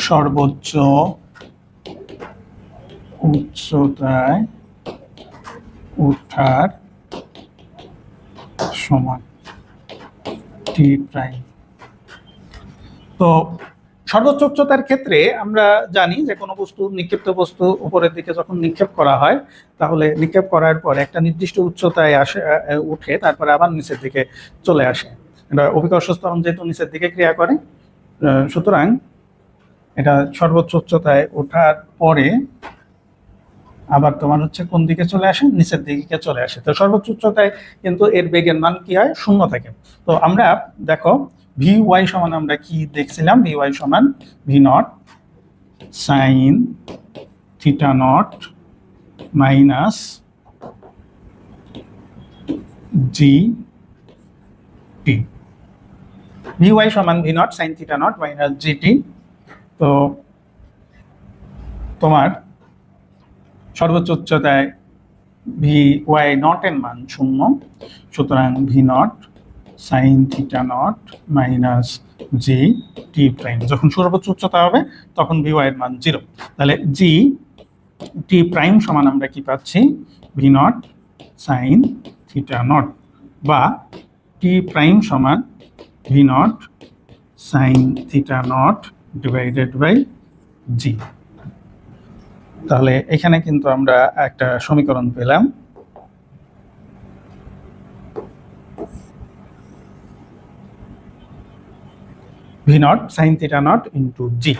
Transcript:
সর্বোচ্চ উচ্চতায় ওঠার সমান টি প্রাইম। তো সর্বোচ্চ উচ্চতার ক্ষেত্রে আমরা জানি যে কোনো বস্তু, নিক্ষিপ্ত বস্তু উপরের দিকে যখন নিক্ষেপ করা হয়, তাহলে নিক্ষেপ করার পর একটা নির্দিষ্ট উচ্চতায় উঠে তারপরে আবার নিচের দিকে চলে আসে। এটা অভিকর্ষ ত্বরণ যেহেতু নিচের দিকে ক্রিয়া করে, সুতরাং এটা সর্বোচ্চ উচ্চতায় ওঠার পরে আবার তোমার হচ্ছে কোন দিকে চলে আসে, নিচের দিকে চলে আসে। তো সর্বোচ্চ উচ্চতায় কিন্তু এর বেগের মান কি হয়, শূন্য থাকে। তো আমরা দেখো ভি ওয়াই সমান আমরা কি দেখছিলাম, ভি ওয়াই সমান V naught sine theta naught minus G T. V Y সমান V naught sine theta naught minus G T. তো তোমার সর্বোচ্চ উচ্চতায় ভি ওয়াই নটের মান 0, সুতরাং V naught sine theta naught minus G টি প্রাইম। যখন সর্বোচ্চ উচ্চতা হবে তখন ভি ওয়াই এর মান 0। তাহলে জি টি প্রাইম সমান আমরা কি পাচ্ছি, V naught sine theta naught, বা টি প্রাইম সমান V naught sine theta naught divided by G. তাহলে এখানে কিন্তু আমরা একটা সমীকরণ পেলাম, V naught sine theta naught into জি।